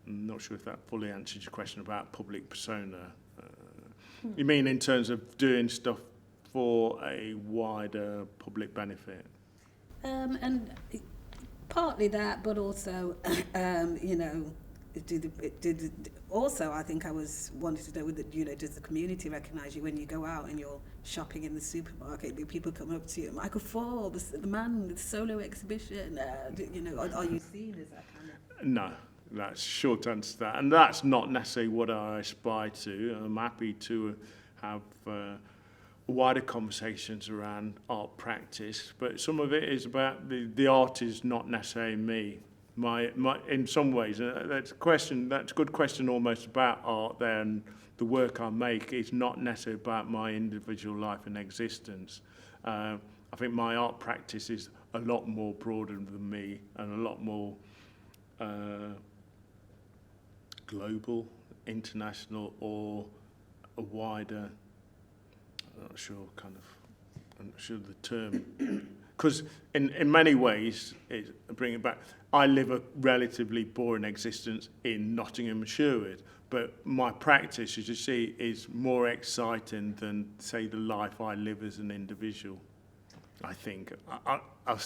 I'm not sure if that fully answers your question about public persona. You mean in terms of doing stuff for a wider public benefit? And partly that, but also, also I think I wanted to know, does the community recognise you when you go out and you're shopping in the supermarket? Do people come up to you, Michael Forbes, the man with the solo exhibition? Are you seen as that kind of? No, that's short answer to that. And that's not necessarily what I aspire to. I'm happy to have wider conversations around art practice, but some of it is about the art is not necessarily me. My in some ways, that's a good question almost about art there, and the work I make is not necessarily about my individual life and existence. I think my art practice is a lot more broader than me and a lot more global, international, or a wider, I'm not sure the term, because in many ways, bring it back, I live a relatively boring existence in Nottingham and Sherwood, but my practice, as you see, is more exciting than, say, the life I live as an individual. I think I'll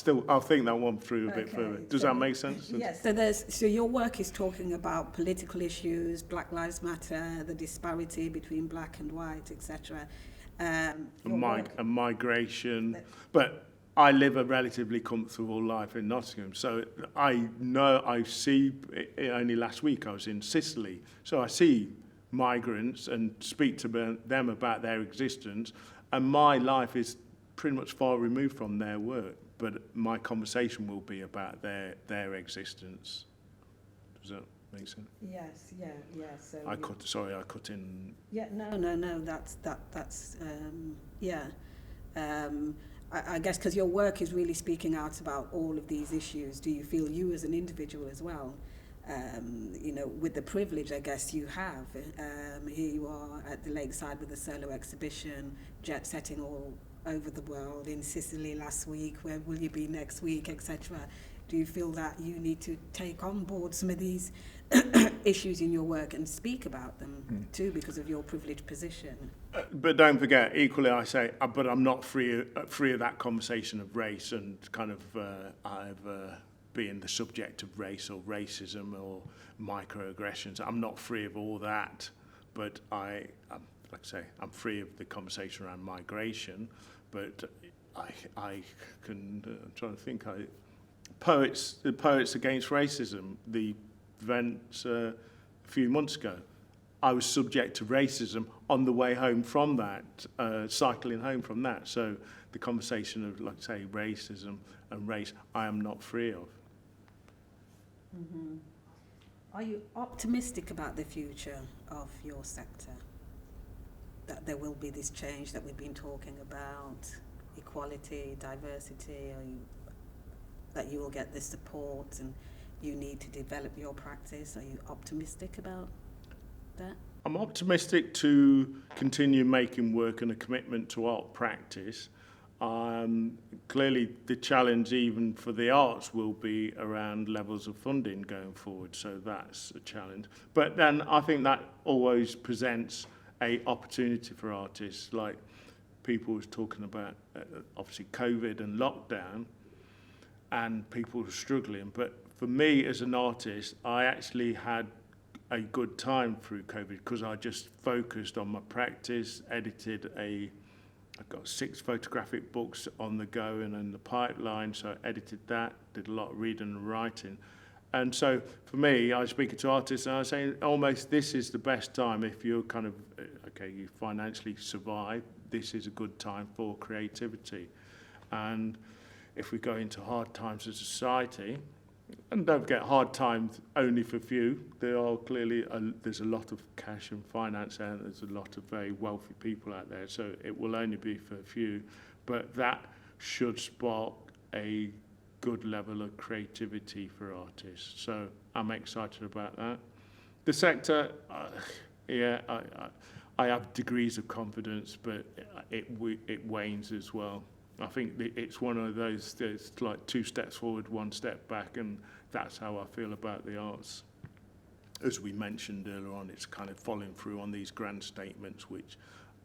think that one through a bit further. Does that make sense? Yes. So your work is talking about political issues, Black Lives Matter, the disparity between black and white, etc. And migration, but I live a relatively comfortable life in Nottingham, so I see. Only last week I was in Sicily, so I see migrants and speak to them about their existence, and my life is pretty much far removed from their work, but my conversation will be about their existence. Does that make sense? Yes, yeah. So I cut in. Yeah, no. That's yeah. I guess because your work is really speaking out about all of these issues. Do you feel you as an individual as well? With the privilege, I guess you have. Here you are at the lakeside with a solo exhibition, jet setting all over the world, in Sicily last week, where will you be next week, etc. Do you feel that you need to take on board some of these issues in your work and speak about them too, because of your privileged position? But don't forget, equally I say, but I'm not free of that conversation of race and kind of being the subject of race or racism or microaggressions. I'm not free of all that, but I'm free of the conversation around migration. But I can I'm trying to think. The Poets Against Racism, the event a few months ago, I was subject to racism on the way home from that, cycling home from that. So the conversation of, like I say, racism and race, I am not free of. Mm-hmm. Are you optimistic about the future of your sector? That there will be this change that we've been talking about, equality, diversity, that you will get the support and you need to develop your practice? Are you optimistic about that? I'm optimistic to continue making work and a commitment to art practice. Clearly, the challenge even for the arts will be around levels of funding going forward, so that's a challenge. But then I think that always presents a opportunity for artists, like people was talking about, obviously COVID and lockdown, and people were struggling. But for me as an artist, I actually had a good time through COVID because I just focused on my practice, I've got 6 photographic books on the go and in the pipeline, so I edited that, did a lot of reading and writing. And so for me, I was speaking to artists and I was saying almost this is the best time if you're kind of, you financially survive, this is a good time for creativity. And if we go into hard times as a society, and don't forget hard times only for few, there are clearly, there's a lot of cash and finance and there's a lot of very wealthy people out there, so it will only be for a few, but that should spark a good level of creativity for artists. So I'm excited about that. The sector, I have degrees of confidence, but it wanes as well. I think it's one of those, there's like 2 steps forward, 1 step back, and that's how I feel about the arts. As we mentioned earlier on, it's kind of following through on these grand statements, which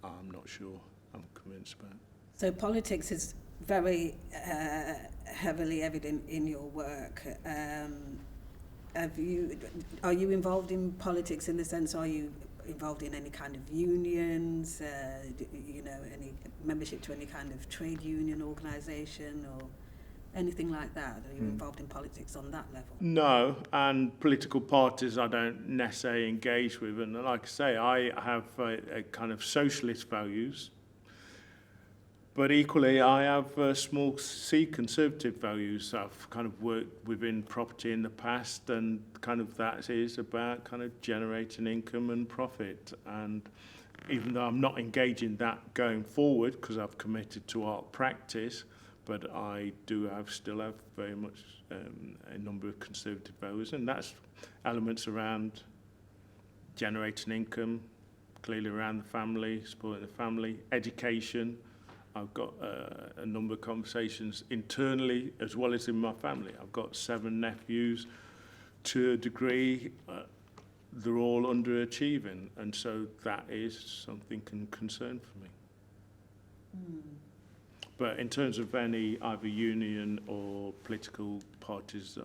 I'm not sure I'm convinced about. So politics is very heavily evident in your work. Are you involved in politics in the sense, are you involved in any kind of unions, any membership to any kind of trade union organisation, or anything like that? Are you involved in politics on that level? No, and political parties I don't necessarily engage with. And like I say, I have a kind of socialist values, but equally I have small C conservative values. I've kind of worked within property in the past, and kind of that is about kind of generating income and profit. And even though I'm not engaging that going forward because I've committed to art practice, but I still have very much a number of conservative values, and that's elements around generating income, clearly around the family, supporting the family, education. I've got a number of conversations internally as well as in my family. I've got 7 nephews to a degree. They're all underachieving, and so that is something concern for me. But in terms of any either union or political parties,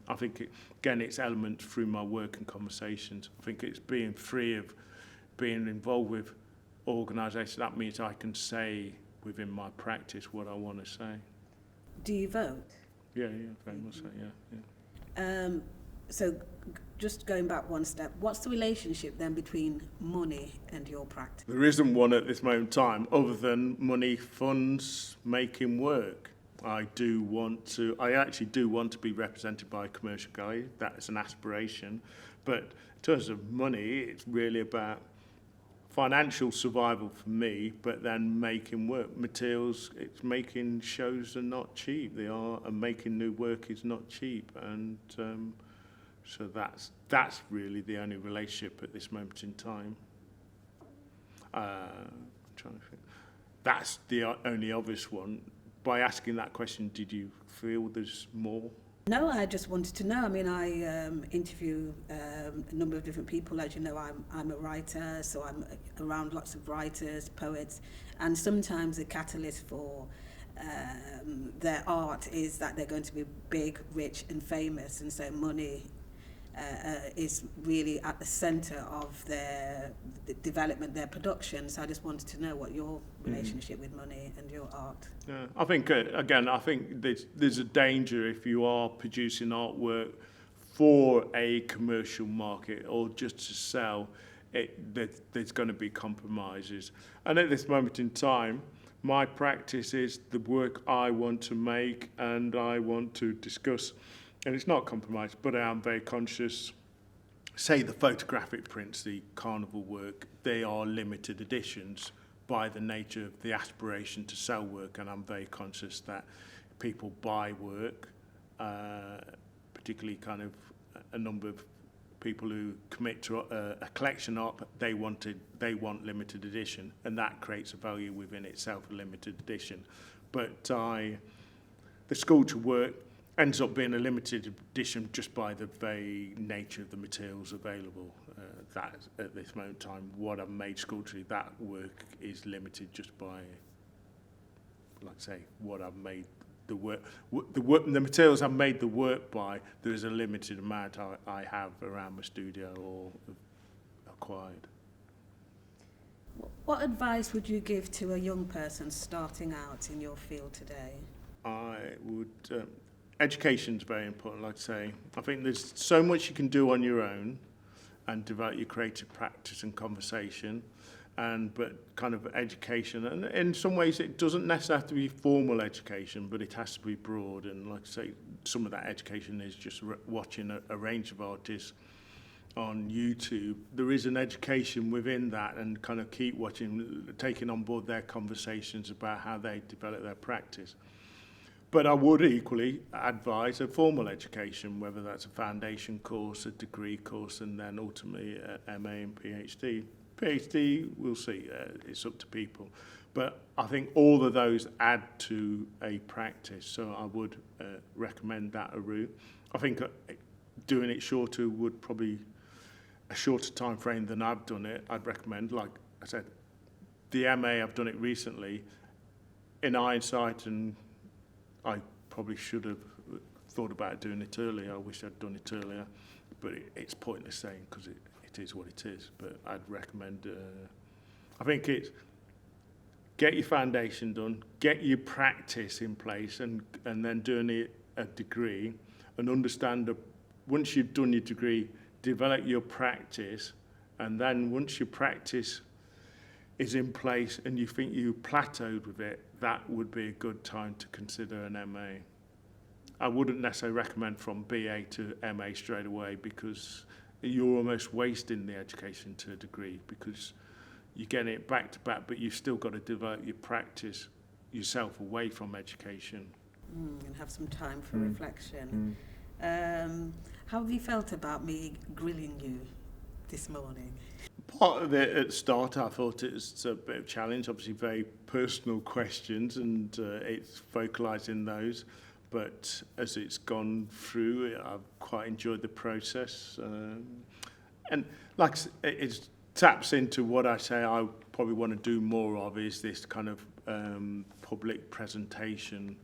I think, again, it's elements through my work and conversations. I think it's being free of being involved with organisations. That means I can say within my practice what I want to say. Do you vote? Yeah, very much so, yeah. So just going back one step, what's the relationship then between money and your practice? There isn't one at this moment in time other than money funds making work. I actually do want to be represented by a commercial gallery. That is an aspiration. But in terms of money, it's really about financial survival for me, but then making work. Materials, it's making shows are not cheap. They are, and making new work is not cheap. And so that's really the only relationship at this moment in time. I'm trying to think. That's the only obvious one. By asking that question, did you feel there's more? No, I just wanted to know. I mean, I interview a number of different people. As you know, I'm a writer, so I'm around lots of writers, poets, and sometimes the catalyst for their art is that they're going to be big, rich, and famous, and so money is really at the centre of their development, their production. So I just wanted to know what your relationship with money and your art. Yeah, I think again, there's a danger if you are producing artwork for a commercial market or just to sell. There's going to be compromises, and at this moment in time, my practice is the work I want to make and I want to discuss. And it's not compromised, but I am very conscious. Say the photographic prints, the carnival work, they are limited editions by the nature of the aspiration to sell work, and I'm very conscious that people buy work, particularly kind of a number of people who commit to a collection art, they want limited edition, and that creates a value within itself, a limited edition. But the sculpture work ends up being a limited edition just by the very nature of the materials available. That at this moment in time, what I've made sculpturally, that work is limited just by, like I say, what I've made the work. The materials I've made the work by. There is a limited amount I have around my studio or acquired. What advice would you give to a young person starting out in your field today? I would. Education's very important, like I say. I think there's so much you can do on your own and develop your creative practice and conversation, but kind of education. And in some ways, it doesn't necessarily have to be formal education, but it has to be broad. And like I say, some of that education is just watching a range of artists on YouTube. There is an education within that, and kind of keep watching, taking on board their conversations about how they develop their practice. But I would equally advise a formal education, whether that's a foundation course, a degree course, and then ultimately a MA and PhD. PhD, we'll see. It's up to people. But I think all of those add to a practice, so I would recommend that a route. I think doing it shorter would probably a shorter time frame than I've done it. I'd recommend, like I said, the MA, I've done it recently. In hindsight, and I probably should have thought about doing it earlier. I wish I'd done it earlier, but it's pointless saying because it is what it is. But I'd recommend. I think get your foundation done, get your practice in place, and then doing a degree, and understand that once you've done your degree, develop your practice, and then once your practice is in place and you think you plateaued with it, that would be a good time to consider an MA. I wouldn't necessarily recommend from BA to MA straight away, because you're almost wasting the education to a degree, because you're getting it back to back, but you've still got to develop your practice yourself away from education. And have some time for reflection. How have you felt about me grilling you this morning? Part of it at the start, I thought it was a bit of a challenge, obviously very personal questions, and it's vocalising those. But as it's gone through, I've quite enjoyed the process. And like it taps into what I say I probably want to do more of, is this kind of public presentation.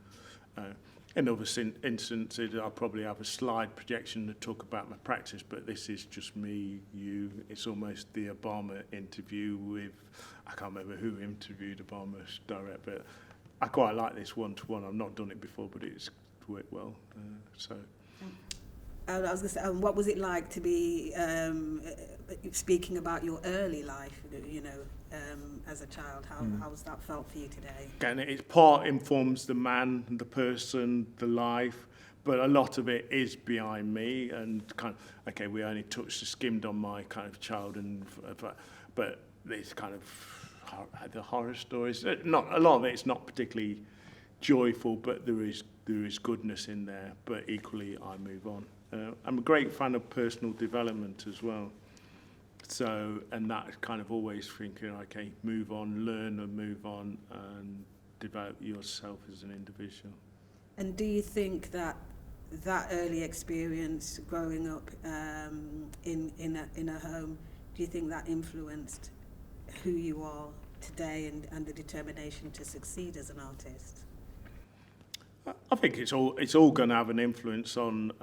In other instances, I'll probably have a slide projection to talk about my practice, but this is just me, you. It's almost the Obama interview with, I can't remember who interviewed Obama's direct, but I quite like this one-to-one. I've not done it before, but it's worked well. I was going to say, what was it like to be speaking about your early life, as a child? How's that felt for you today? Again, it's part informs the man, the person, the life, but a lot of it is behind me, and kind of, okay, we only skimmed on my kind of child, but it's kind of the horror stories. Not a lot of it's not particularly joyful, but there is goodness in there. But equally, I move on. I'm a great fan of personal development as well. So, and that kind of always thinking, okay, move on, learn and move on, and develop yourself as an individual. And do you think that early experience growing up in a home, do you think that influenced who you are today and the determination to succeed as an artist? I think it's all going to have an influence on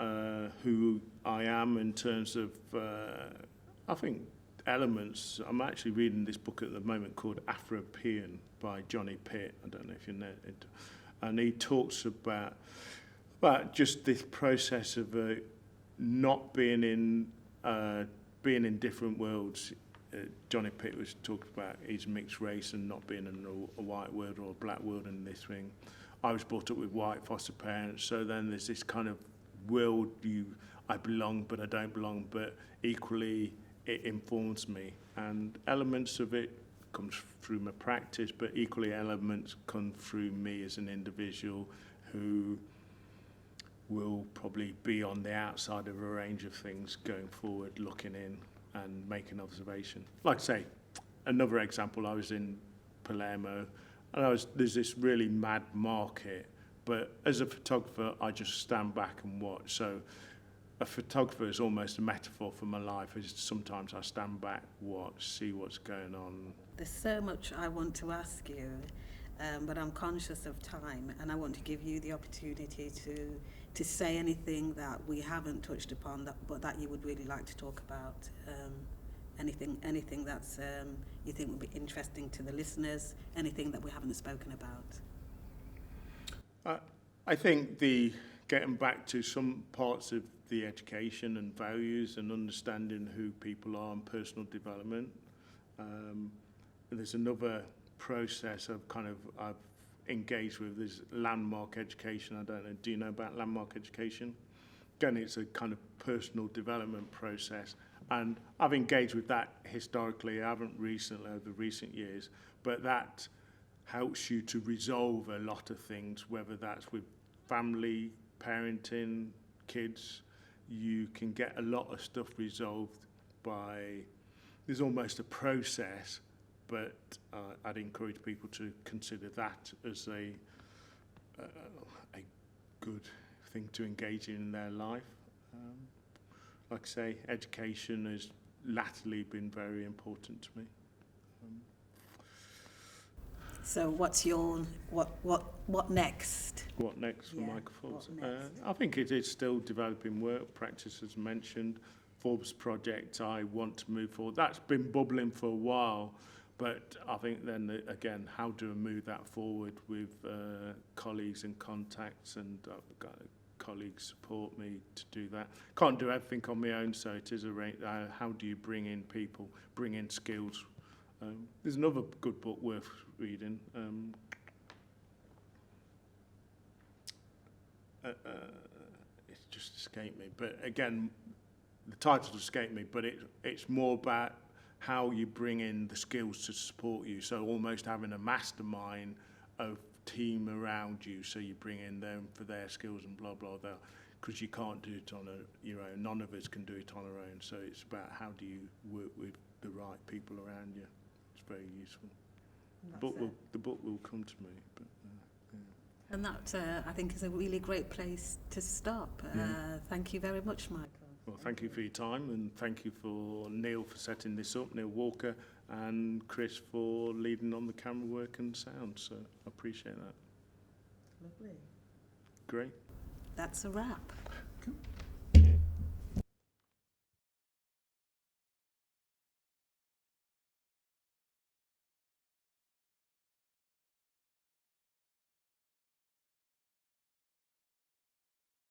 who I am in terms of, I think, elements. I'm actually reading this book at the moment called Afro-Pean by Johnny Pitt. I don't know if you know it. And he talks about just this process of not being in different worlds. Johnny Pitt was talking about his mixed race and not being in a white world or a black world in this thing. I was brought up with white foster parents, so then there's this kind of world, I belong but I don't belong, but equally it informs me. And elements of it comes through my practice, but equally elements come through me as an individual who will probably be on the outside of a range of things going forward, looking in and making observation. Like I say, another example, I was in Palermo, and there's this really mad market, but as a photographer, I just stand back and watch. So a photographer is almost a metaphor for my life. Is sometimes I stand back, watch, see what's going on. There's so much I want to ask you, but I'm conscious of time, and I want to give you the opportunity to say anything that we haven't touched upon, but that you would really like to talk about. Anything that's you think would be interesting to the listeners, anything that we haven't spoken about? I think getting back to some parts of the education and values and understanding who people are and personal development. There's another process I've engaged with, is landmark education. I don't know, do you know about landmark education? Again, it's a kind of personal development process. And I've engaged with that historically. I haven't recently, over recent years, but that helps you to resolve a lot of things, whether that's with family, parenting, kids. You can get a lot of stuff resolved there's almost a process, but I'd encourage people to consider that as a good thing to engage in their life. Like I say, education has latterly been very important to me. So what's your what next? What next for Yeah, Michael Forbes? what next? I think it is still developing work. Practice, as mentioned. Forbes project, I want to move forward. That's been bubbling for a while, But I think then, again, how do I move that forward with colleagues and contacts, and I've got colleagues support me to do that. Can't do everything on my own, so it is how do you bring in people, bring in skills. There's another good book worth reading. It's just escaped me. But again, the title escaped me, but it's more about how you bring in the skills to support you. So almost having a mastermind of team around you, so you bring in them for their skills and blah, blah, blah, because you can't do it on your own. None of us can do it on our own. So it's about how do you work with the right people around you. It's very useful. The book will come to me. But, yeah. And that, I think, is a really great place to stop. Thank you very much, Michael. Well, thank you for your time, and thank you for Neil for setting this up, Neil Walker, and Chris for leading on the camera work and sound. So I appreciate that. Lovely. Great. That's a wrap.